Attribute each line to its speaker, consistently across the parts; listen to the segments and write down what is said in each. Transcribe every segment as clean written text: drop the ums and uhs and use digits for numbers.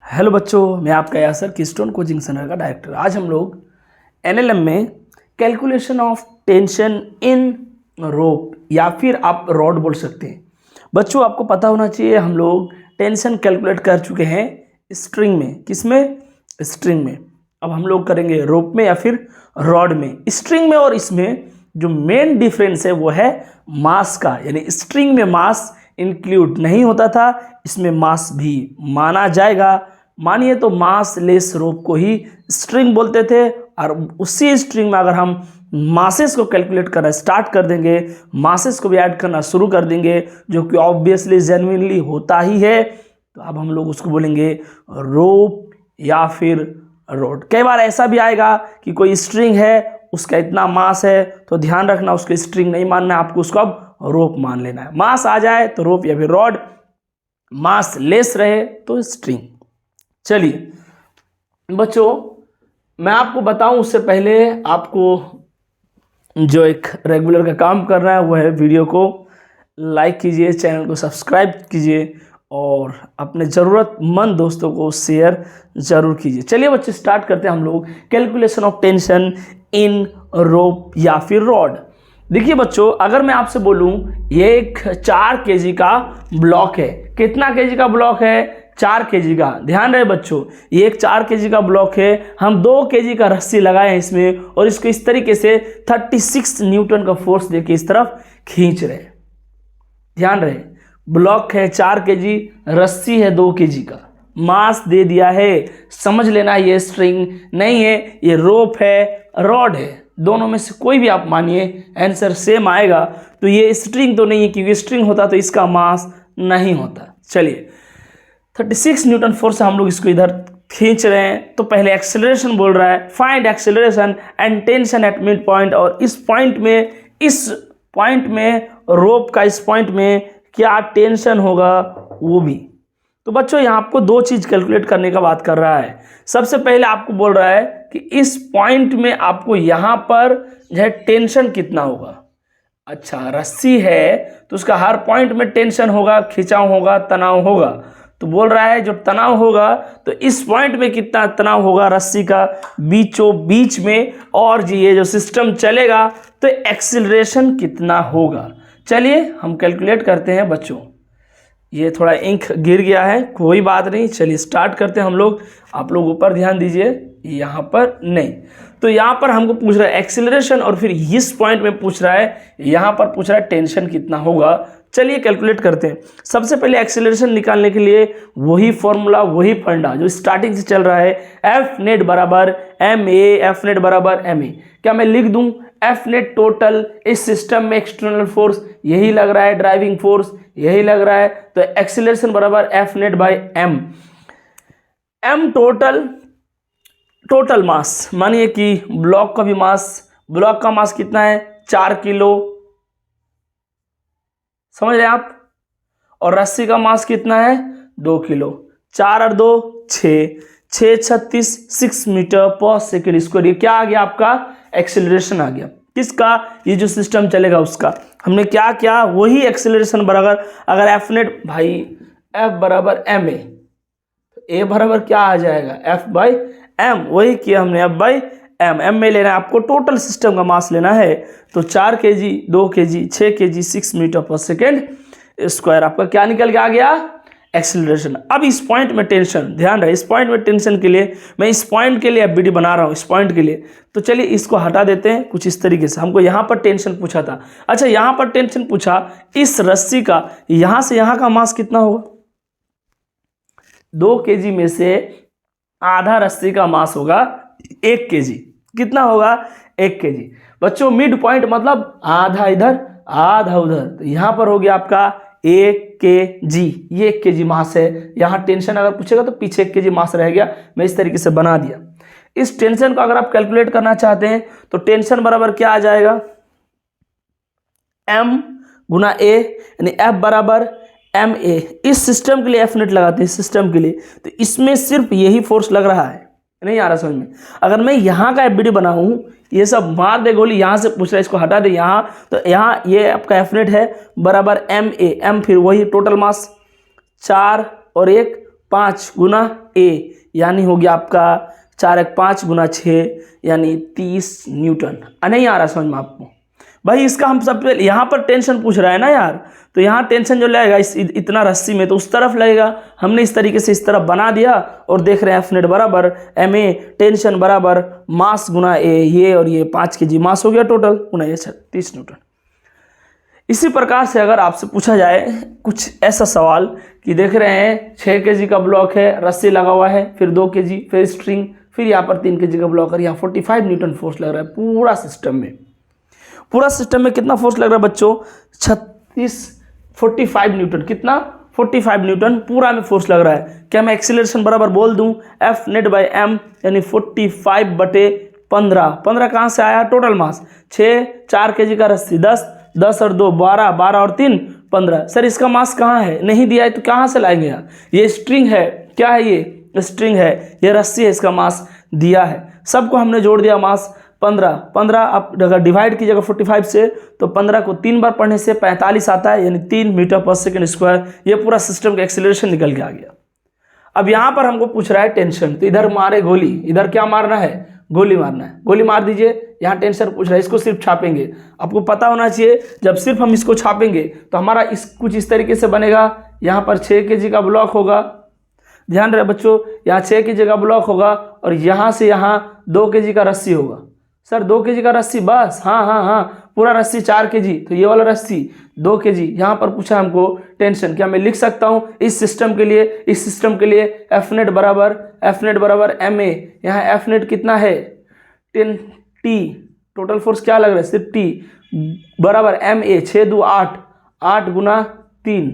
Speaker 1: Hello बच्चों, मैं आपका यासर कीस्टोन कोचिंग सेंटर का डायरेक्टर। आज हम लोग एनएलएम में कैलकुलेशन ऑफ टेंशन इन रोप या फिर आप रॉड बोल सकते हैं। बच्चों, आपको पता होना चाहिए हम लोग टेंशन कैलकुलेट कर चुके हैं स्ट्रिंग में। किस में? स्ट्रिंग में। अब हम लोग करेंगे रोप में या फिर रॉड में। स्ट्रिंग में और इसमें जो मेन डिफरेंस है वो है मास का, यानी स्ट्रिंग में मास इंक्लूड नहीं होता था, इसमें मास भी माना जाएगा। मानिए तो मास लेस रोप को ही स्ट्रिंग बोलते थे, और उसी स्ट्रिंग में अगर हम मासेस को कैलकुलेट करना स्टार्ट कर देंगे, मासेस को भी ऐड करना शुरू कर देंगे, जो कि ऑब्वियसली जेन्युइनली होता ही है, तो अब हम लोग उसको बोलेंगे रोप या फिर रोड। कई बार ऐसा भी आएगा कि कोई स्ट्रिंग है, उसका इतना मास है, तो ध्यान रखना उसको स्ट्रिंग नहीं मानना है, आपको उसको अब रोप मान लेना है। मास आ जाए तो रोप या फिर रॉड, मास लेस रहे तो स्ट्रिंग। चलिए बच्चों, मैं आपको बताऊं उससे पहले आपको जो एक रेगुलर का काम करना है वो है वीडियो को लाइक कीजिए, चैनल को सब्सक्राइब कीजिए और अपने ज़रूरतमंद दोस्तों को शेयर ज़रूर कीजिए। चलिए बच्चे, स्टार्ट करते हैं हम लोग कैलकुलेशन ऑफ टेंशन इन रोप या फिर रॉड। देखिए बच्चों, अगर मैं आपसे बोलूं ये एक 4 kg का ब्लॉक है। कितना kg का ब्लॉक है? 4 kg का। ध्यान रहे बच्चों, ये एक 4 kg का ब्लॉक है। हम 2 kg का रस्सी लगाए हैं इसमें और इसको इस तरीके से 36 न्यूटन का फोर्स देके इस तरफ खींच रहे हैं। ध्यान रहे, ब्लॉक है 4 kg, रस्सी है 2 kg का, मास दे दिया है। समझ लेना ये स्ट्रिंग नहीं है, ये रोप है, रॉड है। दोनों में से कोई भी आप मानिए, आंसर सेम आएगा। तो ये स्ट्रिंग तो नहीं है, क्योंकि स्ट्रिंग होता तो इसका मास नहीं होता। चलिए 36 न्यूटन फोर्स से हम लोग इसको इधर खींच रहे हैं। तो पहले एक्सेलरेशन बोल रहा है, find acceleration and tension at mid point. और इस पॉइंट में रोप का इस पॉइंट में क्या टेंशन होगा वो भी। तो बच्चों, यहाँ आपको 2 चीज कैलकुलेट करने का बात कर रहा है। सबसे पहले आपको बोल रहा है कि इस पॉइंट में आपको यहाँ पर जो है टेंशन कितना होगा। अच्छा, रस्सी है तो उसका हर पॉइंट में टेंशन होगा, खिंचाव होगा, तनाव होगा। तो बोल रहा है जो तनाव होगा तो इस पॉइंट में कितना तनाव होगा रस्सी का बीचों बीच में, और ये जो सिस्टम चलेगा तो एक्सीलरेशन कितना होगा। चलिए हम कैलकुलेट करते हैं बच्चों। ये थोड़ा इंक गिर गया है, कोई बात नहीं। चलिए स्टार्ट करते हैं हम लोग। आप लोग ऊपर ध्यान दीजिए, यहाँ पर नहीं। तो यहाँ पर हमको पूछ रहा है एक्सीलरेशन, और फिर इस पॉइंट में पूछ रहा है, यहाँ पर पूछ रहा है टेंशन कितना होगा। चलिए कैलकुलेट करते हैं। सबसे पहले एक्सीलरेशन निकालने के लिए वही फॉर्मूला, वही फंडा जो स्टार्टिंग से चल रहा है, एफ नेट बराबर एम ए, एफ नेट बराबर एम ए। क्या मैं लिख दूं एफ नेट टोटल इस सिस्टम में एक्सटर्नल फोर्स, यही लग रहा है ड्राइविंग फोर्स, यही लग रहा है। तो एक्सीलरेशन बराबर F net by M. M total mass, मानिए कि ब्लॉक का भी मास, ब्लॉक का मास कितना है 4 किलो, समझ रहे आप। और रस्सी का मास कितना है 2 किलो। 4 और 2 6, 6 36 6 मीटर पर सेकेंड स्क्वायर। ये क्या आ गया आपका? एक्सेलरेशन आ गया। किसका? ये जो सिस्टम चलेगा उसका। हमने क्या किया, वही एक्सेलरेशन बराबर, अगर एफ नेट भाई एफ बराबर एम ए, ए बराबर क्या आ जाएगा एफ बाई एम, वही किया हमने एफ बाई एम। एम में लेना है आपको, टोटल सिस्टम का मास लेना है। तो 4 kg, 2 kg, 6 kg, 6 मीटर पर सेकेंड स्क्वायर। आपका क्या निकल के आ गया? एक्सेलरेशन। अब इस पॉइंट में टेंशन, ध्यान रहे, इस पॉइंट में टेंशन के लिए मैं इस पॉइंट के लिए एफबीडी बना रहा हूँ, इस पॉइंट के लिए। तो चलिए इसको हटा देते हैं कुछ इस तरीके से। हमको यहाँ पर टेंशन पूछा था। अच्छा, यहाँ पर टेंशन पूछा इस रस्सी का, यहाँ से यहाँ का मास कितना होगा? 2 kg में से आधा रस्सी का मास होगा 1 kg। कितना होगा? 1 kg। बच्चों, मिड पॉइंट मतलब आधा इधर आधा उधर, तो यहाँ पर हो गया आपका 1 kg। ये 1 kg मास है। यहाँ टेंशन अगर पूछेगा तो पीछे 1 kg मास रह गया, मैं इस तरीके से बना दिया। इस टेंशन को अगर आप कैलकुलेट करना चाहते हैं तो टेंशन बराबर क्या आ जाएगा? M गुना A, यानी F बराबर एम ए। इस सिस्टम के लिए एफ नेट लगाते हैं, सिस्टम के लिए। तो इसमें सिर्फ यही फोर्स लग रहा है, नहीं आ रहा समझ में। अगर मैं यहाँ का एफबीडी बनाऊं, ये सब मार दे गोली, यहाँ से पूछ रहा है इसको हटा दे यहाँ, तो यहाँ ये आपका एफ नेट है बराबर एम ए। एम फिर वही टोटल मास 4 और 1 5 गुना ए यानी हो गया आपका 4×5 गुना 6 यानी 30 न्यूटन। नहीं आ रहा समझ में आपको भाई? इसका हम सब यहाँ पर टेंशन पूछ रहा है ना यार, तो यहाँ टेंशन जो लगेगा इस इतना रस्सी में तो उस तरफ लगेगा। हमने इस तरीके से इस तरफ बना दिया और देख रहे हैं एफ नेट बराबर एम ए टेंशन बराबर मास गुना ए, ये और ये 5 kg मास हो गया टोटल गुना ये 30 न्यूटन। इसी प्रकार से अगर आपसे पूछा जाए कुछ ऐसा सवाल कि देख रहे हैं 6 kg का ब्लॉक है, रस्सी लगा हुआ है, फिर 2 kg, फिर स्ट्रिंग, फिर यहाँ पर 3 kg का ब्लॉक है, यहाँ 45 न्यूटन फोर्स लग रहा है पूरा सिस्टम में। पूरा सिस्टम में कितना फोर्स लग रहा है बच्चों? 45 न्यूटन। कितना? 45 न्यूटन पूरा में फोर्स लग रहा है। क्या मैं एक्सीलरेशन बराबर बोल दूं? एफ नेट बाई एम यानी 45/15। 15 कहाँ से आया? टोटल मास 6, 4 kg का रस्सी 10, 10 और 2 12, 12 और 3 15। सर इसका मास कहाँ है? नहीं दिया है तो कहाँ से लाएंगे यार? ये स्ट्रिंग है। क्या है ये? स्ट्रिंग है। ये रस्सी है, इसका मास दिया है। सबको हमने जोड़ दिया मास 15 आप अगर डिवाइड कीजिएगा 45 से तो 15 को 3 बार पढ़ने से 45 आता है यानी 3 मीटर पर सेकंड स्क्वायर। ये पूरा सिस्टम का एक्सीलरेशन निकल के आ गया। अब यहाँ पर हमको पूछ रहा है टेंशन, तो इधर मारे गोली, इधर क्या मारना है? गोली मारना है। गोली मार दीजिए। यहाँ टेंशन पूछ रहा है, इसको सिर्फ छापेंगे। आपको पता होना चाहिए जब सिर्फ हम इसको छापेंगे तो हमारा कुछ इस तरीके से बनेगा। यहाँ पर 6 kg का ब्लॉक होगा, ध्यान रहे बच्चों, यहाँ 6 kg का ब्लॉक होगा और यहाँ से यहाँ 2 kg का रस्सी होगा। सर 2 kg का रस्सी बस? हाँ, पूरा रस्सी 4 kg, तो ये वाला रस्सी 2 kg। यहाँ पर पूछा हमको टेंशन। क्या मैं लिख सकता हूँ इस सिस्टम के लिए? इस सिस्टम के लिए एफ नेट बराबर एम ए। यहाँ एफ नेट कितना है? 10 टी। टोटल फोर्स क्या लग रहा है? सिर्फ टी बराबर एम ए 6 2 8, 8 गुना 3।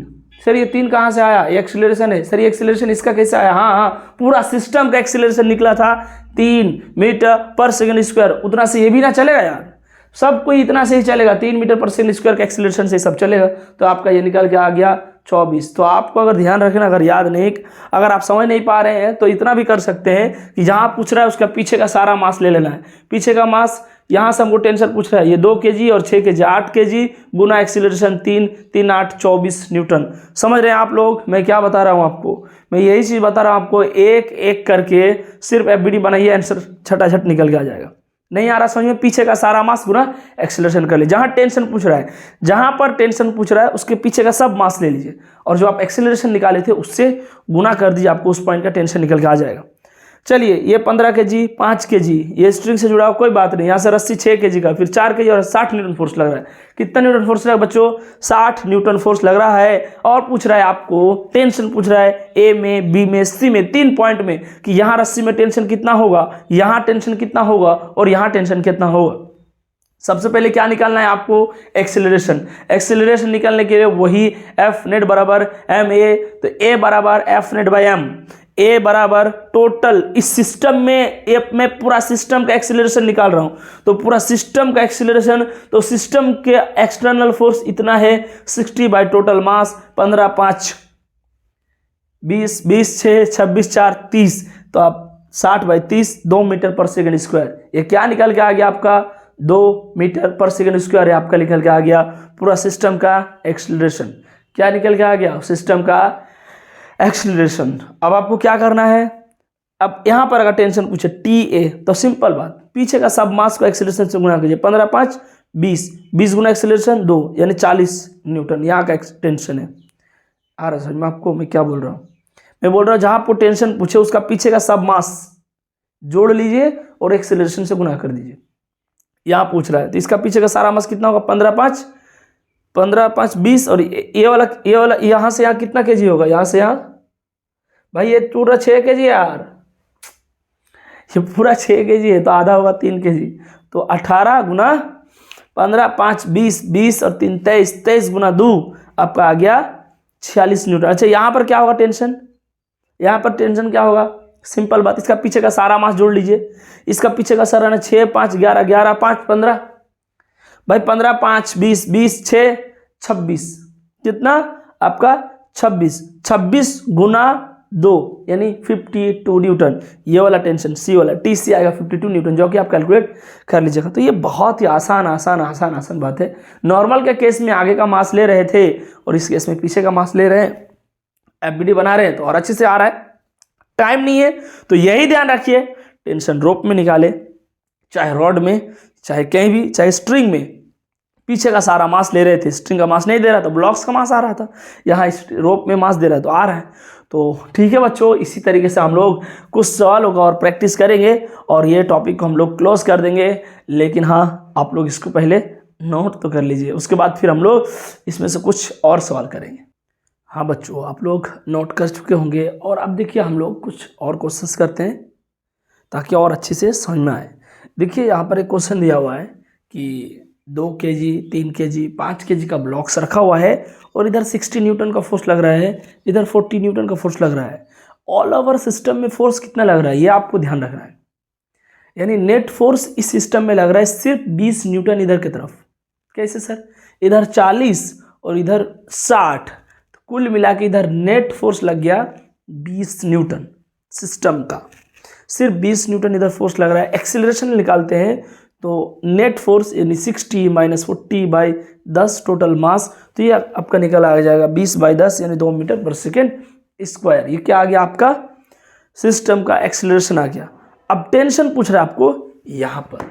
Speaker 1: सर ये 3 कहाँ से आया? ये एक्सीलरेशन है। सर ये एक्सीलरेशन इसका कैसे आया? हाँ, पूरा सिस्टम का एक्सीलरेशन निकला था 3 मीटर पर सेकंड स्क्वायर। उतना से ये भी ना चलेगा यार, सब कोई इतना से ही चलेगा। 3 मीटर पर सेकंड स्क्वायर का एक्सीलरेशन से सब चलेगा। तो आपका ये निकल के आ गया 24। तो आपको अगर ध्यान रखना, अगर याद नहीं, अगर आप समझ नहीं पा रहे हैं तो इतना भी कर सकते हैं कि जहाँ पूछ रहा है उसका पीछे का सारा मास ले लेना है। पीछे का मास यहाँ से हमको टेंशन पूछ रहा है, ये 2 kg और 6 kg 8 kg गुना एक्सीलरेशन 3 3 8 24 न्यूटन। समझ रहे हैं आप लोग मैं क्या बता रहा हूँ आपको? मैं यही चीज़ बता रहा हूँ आपको। एक एक करके सिर्फ एफबीडी बनाइए, आंसर छटाछट निकल के आ जाएगा। नहीं आ रहा समझ में? पीछे का सारा मास गुना एक्सीलरेशन कर लीजिए। जहाँ टेंशन पूछ रहा है, जहाँ पर टेंशन पूछ रहा है उसके पीछे का सब मास ले लीजिए और जो आप एक्सीलरेशन निकाले थे उससे गुना कर दीजिए, आपको उस पॉइंट का टेंशन निकल के आ जाएगा। चलिए ये 15 kg 5 kg ये स्ट्रिंग से जुड़ा हुआ कोई बात नहीं। यहाँ से रस्सी 6 kg का, फिर 4 kg और 60 न्यूटन फोर्स लग रहा है। कितना न्यूटन फोर्स लग रहा है बच्चों? 60 न्यूटन फोर्स लग रहा है। और पूछ रहा है आपको टेंशन पूछ रहा है ए में, बी में, सी में, 3 पॉइंट में कि यहाँ रस्सी में टेंशन कितना होगा, यहाँ टेंशन कितना होगा और यहाँ टेंशन कितना होगा। सबसे पहले क्या निकालना है आपको? एक्सीलरेशन। एक्सीलरेशन निकालने के लिए वही एफ नेट बराबर एम ए, तो ए बराबर एफ नेट बाई एम। ए बराबर टोटल इस सिस्टम में, मैं पूरा सिस्टम का एक्सीलरेशन निकाल रहा हूं तो पूरा सिस्टम का एक्सीलरेशन, तो सिस्टम के एक्सटर्नल फोर्स इतना है 60 बाई टोटल मास 15 5 20 20 6 26 4 30, तो आप 60/30 2 मीटर पर सेकंड स्क्वायर। ये क्या निकल के आ गया आपका? 2 मीटर पर सेकंड स्क्वायर है आपका निकल के आ गया पूरा सिस्टम का एक्सीलरेशन। क्या निकल के आ गया? सिस्टम का एक्सीलरेशन। अब आपको क्या करना है? अब यहाँ पर अगर टेंशन पूछे टी ए, तो सिंपल बात, पीछे का सब मास को एक्सीलरेशन से गुना कीजिए। 15 5 20, 20 गुना एक्सीलरेशन 2 यानी 40 न्यूटन यहाँ का टेंशन है। आ रहा समझ में आपको मैं क्या बोल रहा हूँ? मैं बोल रहा हूँ जहाँ आपको टेंशन पूछे उसका पीछे का सब मास जोड़ लीजिए और एक्सीलरेशन से गुना कर दीजिए। यहाँ पूछ रहा है तो इसका पीछे का सारा मास कितना होगा? 15 5 20 और ये वाला यहाँ से यहाँ कितना kg होगा? यहाँ से यहाँ भाई ये पूरा 6 kg यार, ये पूरा 6 kg है तो आधा होगा 3 kg, तो 18 गुना 15 5 20 20 और 3 23, 23 गुना 2 आपका आ गया 46 न्यूटन। अच्छा यहाँ पर क्या होगा टेंशन? यहाँ पर टेंशन क्या होगा? सिंपल बात, इसका पीछे का सारा मास जोड़ लीजिए। इसका पीछे का सारा ना 6 5 11 11 5 15 भाई 15 5 20 20 6 26, कितना आपका 26 गुना 2 यानी 52 न्यूटन। ये वाला टेंशन सी वाला टी सी आएगा 52 न्यूटन, जो कि आप कैलकुलेट कर लीजिएगा। तो ये बहुत ही आसान बात है। नॉर्मल के केस में आगे का मास ले रहे थे और इस केस में पीछे का मास ले रहे हैं, एफबीडी बना रहे हैं तो और अच्छे से आ रहा है। टाइम नहीं है, तो यही ध्यान रखिए, टेंशन रोप में निकाले, चाहे रॉड में, चाहे कहीं भी, चाहे स्ट्रिंग में। पीछे का सारा मास ले रहे थे, स्ट्रिंग का मास नहीं दे रहा था, ब्लॉक्स का मास आ रहा था, यहाँ रोप में मास दे रहा है तो आ रहा है। तो ठीक है बच्चों, इसी तरीके से हम लोग कुछ सवालों का और प्रैक्टिस करेंगे और ये टॉपिक को हम लोग क्लोज कर देंगे। लेकिन हाँ, आप लोग इसको पहले नोट तो कर लीजिए, उसके बाद फिर हम लोग इसमें से कुछ और सवाल करेंगे। हाँ बच्चों, आप लोग नोट कर चुके होंगे और अब देखिए हम लोग कुछ और क्वेश्चंस करते हैं ताकि और अच्छे से समझ में आए। देखिए यहाँ पर एक क्वेश्चन दिया हुआ है कि 2 kg, 3 kg, 5 kg का ब्लॉक्स रखा हुआ है और इधर 60 न्यूटन का फोर्स लग रहा है, इधर 40 न्यूटन का फोर्स लग रहा है। ऑल ओवर सिस्टम में फोर्स कितना लग रहा है ये आपको ध्यान रखना है। यानी नेट फोर्स इस सिस्टम में लग रहा है सिर्फ 20 न्यूटन इधर की तरफ। कैसे सर? इधर 40 और इधर 60, तो कुल मिला के इधर नेट फोर्स लग गया 20 न्यूटन सिस्टम का। सिर्फ 20 न्यूटन इधर फोर्स लग रहा है। एक्सीलरेशन निकालते हैं तो नेट फोर्स यानी 60 - 40/10 टोटल मास, तो ये आपका निकल आ जाएगा 20/10 यानी 2 मीटर पर सेकेंड स्क्वायर। ये क्या आ गया? आपका सिस्टम का एक्सीलरेशन आ गया। अब टेंशन पूछ रहा है आपको यहाँ पर।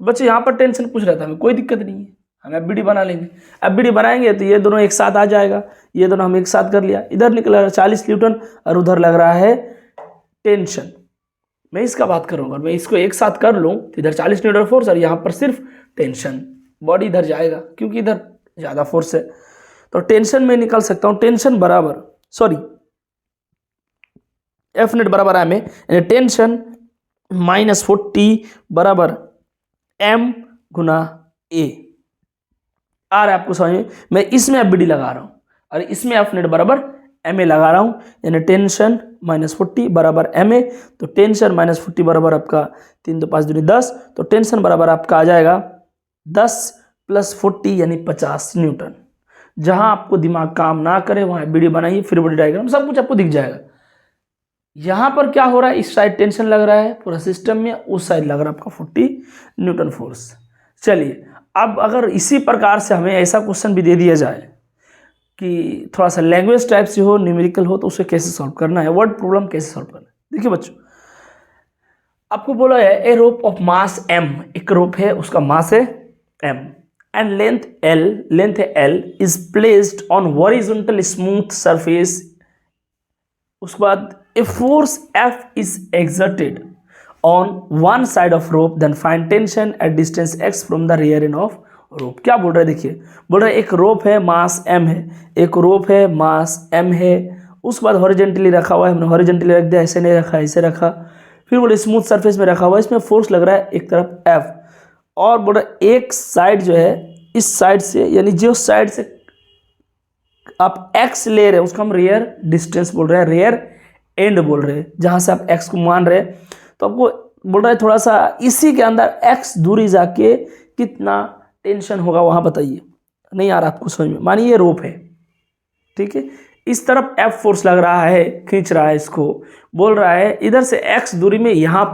Speaker 1: बच्चे यहाँ पर टेंशन पूछ रहा था, हमें कोई दिक्कत नहीं है, हम एफबीडी बना लेंगे। एफबीडी बनाएंगे तो ये दोनों एक साथ आ जाएगा, ये दोनों हम एक साथ कर लिया। इधर निकल रहा 40 न्यूटन और उधर लग रहा है टेंशन। मैं इसका बात करूँगा, मैं इसको एक साथ कर लूँ तो इधर 40 न्यूटन फोर्स और यहाँ पर सिर्फ टेंशन, बॉडी इधर जाएगा क्योंकि इधर ज़्यादा फोर्स है। तो टेंशन में निकाल सकता हूँ, टेंशन बराबर एफ नेट बराबर एम है, टेंशन -40 बराबर m गुना a। आ रहा है आपको समझ में? मैं इसमें एफबीडी लगा रहा हूँ और इसमें एफ नेट बराबर एम ए लगा रहा हूँ, यानी टेंशन -40 बराबर एम ए। तो टेंशन -40 बराबर आपका 3 तो 5 दूनी 10, तो टेंशन बराबर आपका आ जाएगा 10 + 40 यानी 50 न्यूटन। जहाँ आपको दिमाग काम ना करे वहाँ एफबीडी बनाइए, फ्री बॉडी डायग्राम सब कुछ आपको दिख जाएगा। यहाँ पर क्या हो रहा है? इस साइड टेंशन लग रहा है पूरा सिस्टम में, उस साइड लग रहा है आपका 40 न्यूटन फोर्स। चलिए, अब अगर इसी प्रकार से हमें ऐसा क्वेश्चन भी दे दिया जाए कि थोड़ा सा लैंग्वेज टाइप से हो, न्यूमेरिकल हो, तो उसे कैसे सॉल्व करना है, वर्ड प्रॉब्लम कैसे सॉल्व करना है। देखिए बच्चों, आपको बोला है ए रोप ऑफ मास m, एक रोप है उसका मास है m एंड लेंथ है l, is placed on horizontal smooth surface. उसके बाद a force F is exerted on one side of rope, then find tension at distance x from the rear end of rope। क्या बोल रहा है? देखिए, बोल रहा है एक रोप है, मास m है, एक रोप है, मास m है। उसके बाद हॉरिजॉन्टली रखा हुआ है, हमने हॉरिजॉन्टली रख दिया, ऐसे नहीं रखा, ऐसे रखा। फिर बोले स्मूथ सरफेस में रखा हुआ है, इसमें फोर्स लग रहा है एक तरफ F, और बोल रहा है एक साइड जो है इस साइड से, यानी जो साइड से आप x ले रहे हैं उसको हम रेयर डिस्टेंस बोल रहे हैं, रेयर एंड बोल रहे हैं, जहाँ से आप x को मान रहे हैं। तो आपको बोल रहा है थोड़ा सा इसी के अंदर x दूरी जाके कितना टेंशन होगा वहाँ बताइए। नहीं आ रहा आपको समझ में? मानिए ये रोप है, ठीक है, इस तरफ F फोर्स लग रहा है, खींच रहा है इसको, बोल रहा है इधर से x दूरी में यहाँ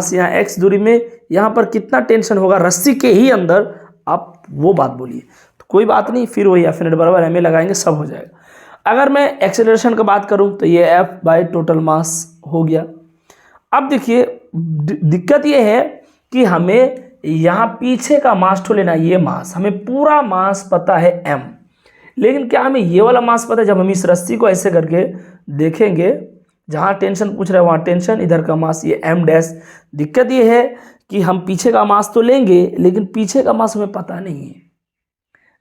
Speaker 1: से यहाँ x दूरी में यहाँ पर कितना टेंशन होगा रस्सी के ही अंदर, आप वो बात बोलिए। तो कोई बात नहीं, फिर वही एफ नेट बराबर एम ए लगाएंगे, सब हो जाएगा। अगर मैं एक्सेलरेशन का बात करूं तो ये F बाय टोटल मास हो गया। अब देखिए दिक्कत ये है कि हमें यहाँ पीछे का मास तो लेना, ये मास हमें पूरा मास पता है m, लेकिन क्या हमें ये वाला मास पता है? जब हम इस रस्सी को ऐसे करके देखेंगे, जहाँ टेंशन पूछ रहा है वहाँ टेंशन, इधर का मास ये m डैश। दिक्कत ये है कि हम पीछे का मास तो लेंगे लेकिन पीछे का मास हमें पता नहीं है।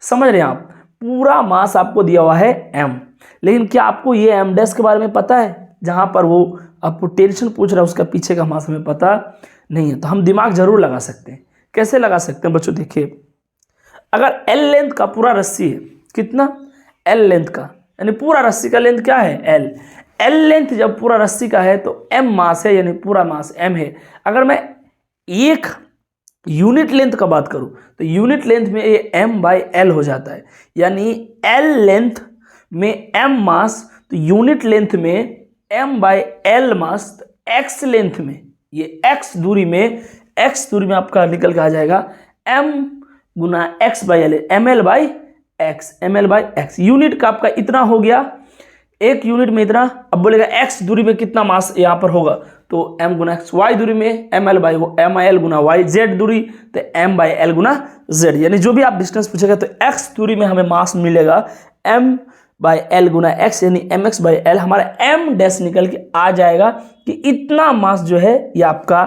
Speaker 1: समझ रहे हैं आप? पूरा मास आपको दिया हुआ है m, लेकिन क्या आपको ये m डैश के बारे में पता है? जहाँ पर वो आपको टेंशन पूछ रहा है उसका पीछे का मास हमें पता नहीं है। तो हम दिमाग जरूर लगा सकते हैं। कैसे लगा सकते हैं बच्चों? देखिए, अगर L लेंथ का पूरा रस्सी है, कितना L लेंथ का, यानी पूरा रस्सी का लेंथ क्या है? L लेंथ जब पूरा रस्सी का है तो m मास है, यानी पूरा मास m है। अगर मैं एक यूनिट लेंथ का बात करूं तो यूनिट लेंथ में ये m/l हो जाता है, यानी L लेंथ में m मास, तो यूनिट लेंथ में m/l मास, तो x लेंथ में, ये x दूरी में आपका निकल के आ जाएगा m गुना x/l, ml/x, ml/x। यूनिट का आपका इतना हो गया, 1 यूनिट में इतना। अब बोलेगा x दूरी में कितना मास यहाँ पर होगा, तो m गुना x, y दूरी में ml गुना y, z दूरी तो m/l गुना z, यानी जो भी आप डिस्टेंस पूछेगा तो x दूरी में हमें मास मिलेगा m/l गुना x, यानी mx/l। हमारा m डैश निकल के आ जाएगा कि इतना मास जो है ये आपका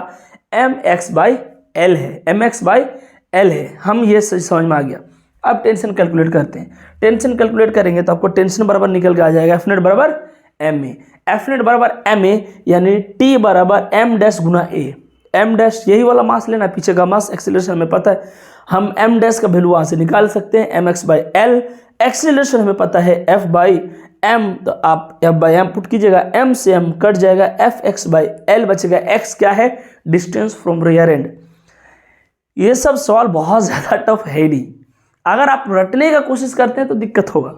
Speaker 1: mx/l है, mx/l है। हम ये समझ में आ गया। अब टेंशन कैलकुलेट करते हैं। टेंशन कैलकुलेट करेंगे तो आपको टेंशन बराबर निकल के आ जाएगा एफ नेट बराबर एम ए, एफ नेट बराबर एम ए, यानी टी बराबर एम डैश गुना ए। एम डैश यही वाला मास लेना, पीछे का मास एक्सीलरेशन हमें पता है, हम एम डैश का वैल्यू वहाँ से निकाल सकते हैं, M X by L. Acceleration हमें पता है एफ बाई एम, तो आप एफ बाई एम पुट कीजिएगा, एम से एम कट जाएगा, एफ एक्स बाई एल बचेगा। एक्स क्या है, डिस्टेंस फ्रॉम रियर एंड। ये सब सवाल बहुत ज़्यादा टफ है नहीं, अगर आप रटने का कोशिश करते हैं तो दिक्कत होगा,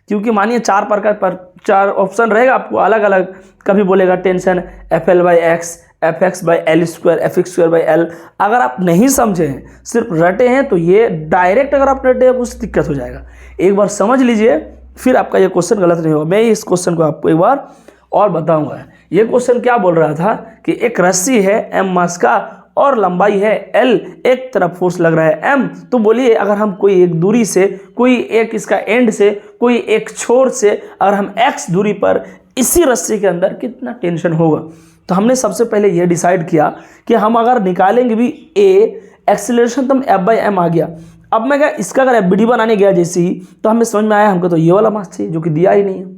Speaker 1: क्योंकि मानिए 4 प्रकार पर 4 ऑप्शन रहेगा, आपको अलग अलग कभी बोलेगा tension F L by x, F X by L square, F x square by L. अगर आप नहीं समझे हैं, सिर्फ रटे हैं, तो ये डायरेक्ट अगर आप रटे हैं कुछ दिक्कत हो जाएगा। एक बार समझ लीजिए, फिर आपका ये क्वेश्चन गलत नहीं होगा। मैं इस क्वेश्चन को आपको एक बार और बताऊंगा। ये क्वेश्चन क्या बोल रहा था कि एक रस्सी है एम मास का और लंबाई है एल, एक तरफ फोर्स लग रहा है एम, तो बोलिए अगर हम कोई एक दूरी से, कोई एक इसका एंड से, कोई एक छोर से, अगर हम एक्स दूरी पर इसी रस्सी के अंदर कितना टेंशन होगा। तो हमने सबसे पहले ये डिसाइड किया कि हम अगर निकालेंगे भी ए एक्सीलरेशन, तो हम एफ बाई एम आ गया। अब मैं क्या इसका अगर एफ बनाने गया जैसे ही, तो हमें समझ में आया हमको तो ये वाला मास चाहिए, जो कि दिया ही नहीं है।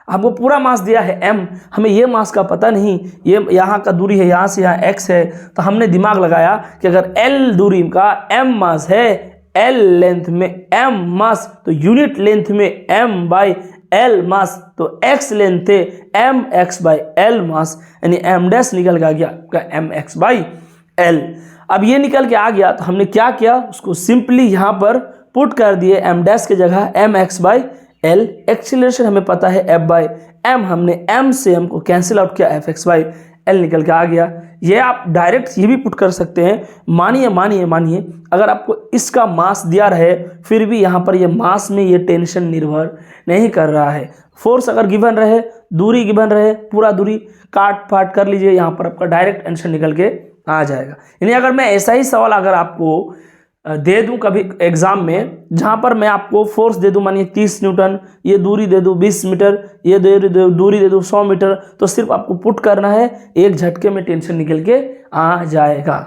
Speaker 1: हमको पूरा मास दिया है m, हमें ये मास का पता नहीं, ये यहाँ का दूरी है, यहाँ से यहाँ x है, तो हमने दिमाग लगाया कि अगर l दूरी का m मास है, l लेंथ में m मास, तो यूनिट लेंथ में m बाई l मास, तो x लेंथ है m x बाई l मास, यानी m डैश निकल के आ गया आपका m x बाई l। अब ये निकल के आ गया, तो हमने क्या किया, उसको सिंपली यहाँ पर पुट कर दिए, m डैश की जगह m x by L. Acceleration हमें पता है एफ बाई एम, हमने एम से एम को कैंसिल आउट किया, एफ एक्स बाई एल निकल के आ गया। ये आप डायरेक्ट ये भी पुट कर सकते हैं। मानिए अगर आपको इसका मास दिया रहे, फिर भी यहाँ पर ये मास में ये टेंशन निर्भर नहीं कर रहा है। फोर्स अगर गिवन रहे, दूरी गिवन रहे, पूरा दूरी काट फाट कर लीजिए, यहाँ पर आपका डायरेक्ट आंसर निकल के आ जाएगा। यानी अगर मैं ऐसा ही सवाल अगर आपको दे दूं कभी एग्जाम में, जहां पर मैं आपको फोर्स दे दूं, मानिए 30 न्यूटन, ये दूरी दे दूं 20 मीटर, ये दूरी दे दूं 100 मीटर, तो सिर्फ आपको पुट करना है, एक झटके में टेंशन निकल के आ जाएगा।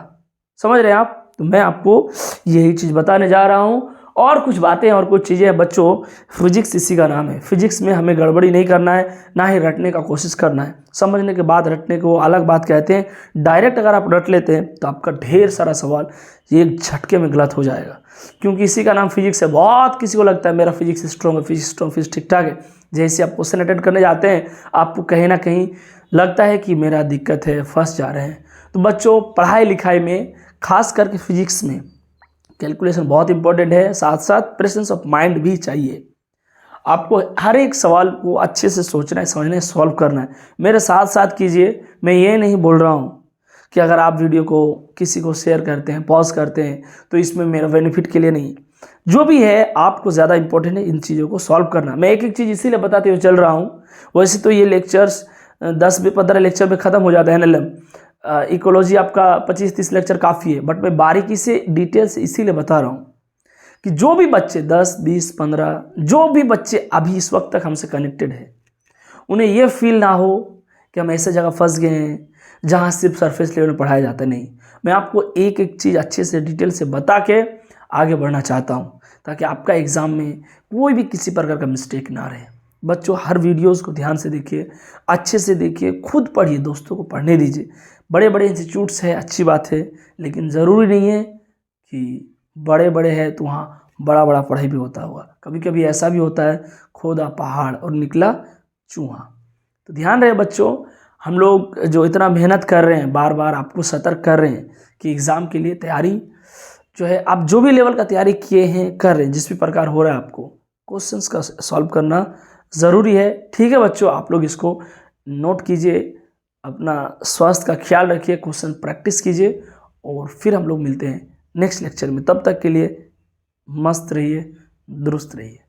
Speaker 1: समझ रहे हैं आप? तो मैं आपको यही चीज़ बताने जा रहा हूं। और कुछ बातें और कुछ चीज़ें हैं बच्चों, फिजिक्स इसी का नाम है। फिजिक्स में हमें गड़बड़ी नहीं करना है, ना ही रटने का कोशिश करना है। समझने के बाद रटने को अलग बात कहते हैं। डायरेक्ट अगर आप रट लेते हैं तो आपका ढेर सारा सवाल एक झटके में गलत हो जाएगा, क्योंकि इसी का नाम फिजिक्स है। बहुत किसी को लगता है मेरा फिजिक्स स्ट्रॉन्ग है, फिजिक्स ठीक ठाक है। जैसे आप क्वेश्चन अटेंड करने जाते हैं, आपको कहीं ना कहीं लगता है कि मेरा दिक्कत है, फंस जा रहे हैं। तो बच्चों, पढ़ाई लिखाई में खास करके फिजिक्स में कैलकुलेशन बहुत इंपॉर्टेंट है, साथ साथ प्रेजेंस ऑफ माइंड भी चाहिए। आपको हर एक सवाल को अच्छे से सोचना है, समझना है, सॉल्व करना है। मेरे साथ साथ कीजिए। मैं ये नहीं बोल रहा हूँ कि अगर आप वीडियो को किसी को शेयर करते हैं, पॉज करते हैं, तो इसमें मेरा बेनिफिट के लिए नहीं। जो भी है आपको ज़्यादा इंपॉर्टेंट है इन चीज़ों को सॉल्व करना। मैं एक एक चीज़ इसीलिए बताते हुए चल रहा हूँ। वैसे तो ये लेक्चर्स 10-15 लेक्चर में ख़त्म हो जाता है NLM। इकोलॉजी आपका 25-30 लेक्चर काफ़ी है, बट मैं बारीकी से डिटेल्स इसीलिए बता रहा हूँ कि जो भी बच्चे 10, 20, 15 जो भी बच्चे अभी इस वक्त तक हमसे कनेक्टेड है, उन्हें यह फील ना हो कि हम ऐसे जगह फंस गए हैं जहाँ सिर्फ सरफेस लेवल में पढ़ाया जाता नहीं। मैं आपको एक एक चीज़ अच्छे से डिटेल से बता के आगे बढ़ना चाहता हूँ, ताकि आपका एग्ज़ाम में कोई भी किसी प्रकार का मिस्टेक ना रहे। बच्चों, हर वीडियोज़ को ध्यान से देखिए, अच्छे से देखिए, खुद पढ़िए, दोस्तों को पढ़ने दीजिए। बड़े बड़े इंस्टीट्यूट्स है, अच्छी बात है, लेकिन ज़रूरी नहीं है कि बड़े बड़े हैं तो वहाँ बड़ा बड़ा पढ़ाई भी होता होगा। कभी कभी ऐसा भी होता है, खोदा पहाड़ और निकला चूहा। तो ध्यान रहे बच्चों, हम लोग जो इतना मेहनत कर रहे हैं, बार बार आपको सतर्क कर रहे हैं कि एग्ज़ाम के लिए तैयारी जो है, आप जो भी लेवल का तैयारी किए हैं, कर रहे हैं, जिस भी प्रकार हो रहा है, आपको क्वेश्चंस का सॉल्व करना ज़रूरी है। ठीक है बच्चों, आप लोग इसको नोट कीजिए, अपना स्वास्थ्य का ख्याल रखिए, क्वेश्चन प्रैक्टिस कीजिए, और फिर हम लोग मिलते हैं नेक्स्ट लेक्चर में। तब तक के लिए मस्त रहिए, दुरुस्त रहिए।